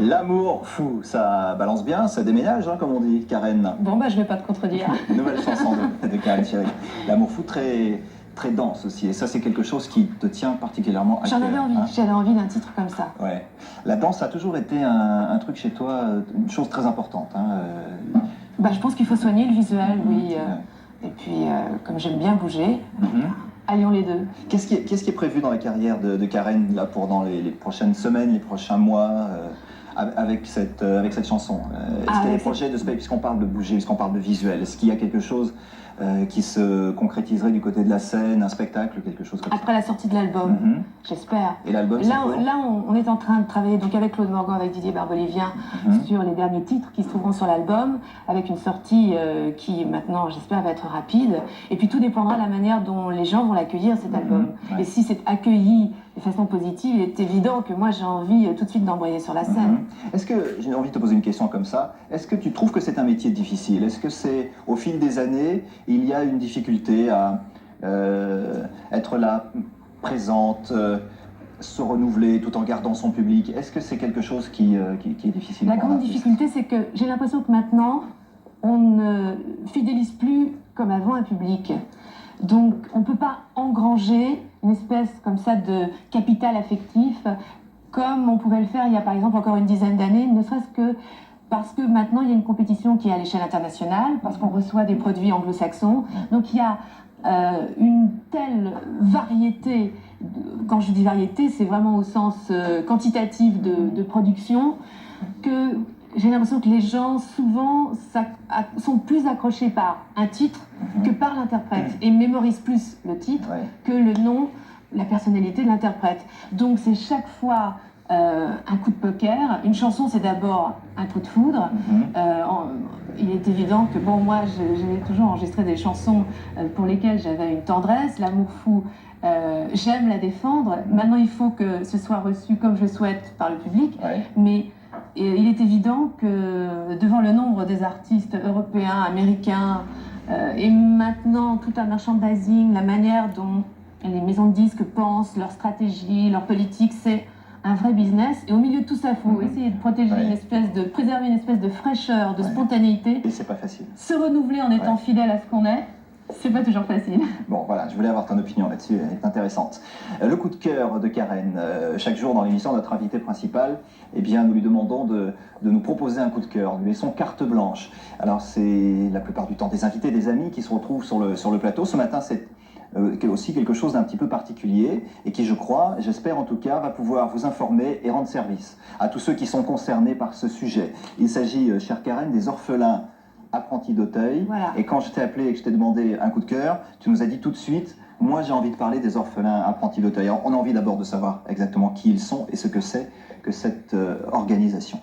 L'amour fou, ça balance bien, ça déménage, hein, comme on dit, Karen. Bon, bah, je vais pas te contredire. Nouvelle chanson de Karen Cheryl. L'amour fou très, très dense aussi, et ça c'est quelque chose qui te tient particulièrement à cœur. J'en avais envie, hein. j'avais envie d'un titre comme ça. Ouais. La danse a toujours été un truc chez toi, une chose très importante. Hein. Bah, je pense qu'il faut soigner le visuel, oui. Et puis, comme j'aime bien bouger, allions les deux. Qu'est-ce qui est prévu dans la carrière de Karen là, pour dans les prochaines semaines, les prochains mois avec cette chanson? Est-ce qu'il y a des projets de spectacle, puisqu'on parle de bouger, puisqu'on parle de visuel, est-ce qu'il y a quelque chose qui se concrétiserait du côté de la scène, un spectacle, quelque chose comme ça? Après la sortie de l'album, j'espère. Et l'album, là, on est en train de travailler donc avec Claude Morgan, avec Didier Barbelivien, sur les derniers titres qui se trouveront sur l'album, avec une sortie qui maintenant, j'espère, va être rapide. Et puis tout dépendra de la manière dont les gens vont l'accueillir, cet album. Et si c'est accueilli de façon positive, il est évident que moi j'ai envie tout de suite d'embrayer sur la scène. Est-ce que, j'ai envie de te poser une question comme ça, est-ce que tu trouves que c'est un métier difficile? Est-ce que c'est, au fil des années, il y a une difficulté à être là, présente, se renouveler tout en gardant son public? Est-ce que c'est quelque chose qui est difficile? La grande difficulté, c'est que j'ai l'impression que maintenant, on ne fidélise plus comme avant un public. Donc, on ne peut pas engranger une espèce comme ça de capital affectif comme on pouvait le faire il y a par exemple encore une dizaine d'années, ne serait-ce que parce que maintenant il y a une compétition qui est à l'échelle internationale, parce qu'on reçoit des produits anglo-saxons. Donc il y a une telle variété, quand je dis variété, c'est vraiment au sens quantitatif de production, que j'ai l'impression que les gens souvent sont plus accrochés par un titre que par l'interprète et mémorisent plus le titre que le nom, la personnalité de l'interprète. Donc c'est chaque fois un coup de poker. Une chanson, c'est d'abord un coup de foudre. Il est évident que bon, moi j'ai toujours enregistré des chansons pour lesquelles j'avais une tendresse. L'amour fou, j'aime la défendre. Maintenant il faut que ce soit reçu comme je le souhaite par le public. Mais il est évident que devant le nombre des artistes européens, américains, et maintenant tout un merchandising, la manière dont les maisons de disques pensent, leur stratégie, leur politique, c'est un vrai business. Et au milieu de tout ça, il faut essayer de protéger préserver une espèce de fraîcheur, de spontanéité. Et c'est pas facile. Se renouveler en étant fidèle à ce qu'on est, c'est pas toujours facile. Bon, voilà, je voulais avoir ton opinion là-dessus, elle est intéressante. Le coup de cœur de Karen. Chaque jour dans l'émission, notre invité principal, eh bien, nous lui demandons de nous proposer un coup de cœur. Nous laissons carte blanche. Alors, c'est la plupart du temps des invités, des amis qui se retrouvent sur le plateau. Ce matin, c'est aussi quelque chose d'un petit peu particulier et qui, je crois, j'espère en tout cas, va pouvoir vous informer et rendre service à tous ceux qui sont concernés par ce sujet. Il s'agit, chère Karen, des orphelins apprentis d'Auteuil. Voilà. Et quand je t'ai appelé et que je t'ai demandé un coup de cœur, tu nous as dit tout de suite, moi j'ai envie de parler des orphelins apprentis d'Auteuil. On a envie d'abord de savoir exactement qui ils sont et ce que c'est que cette organisation.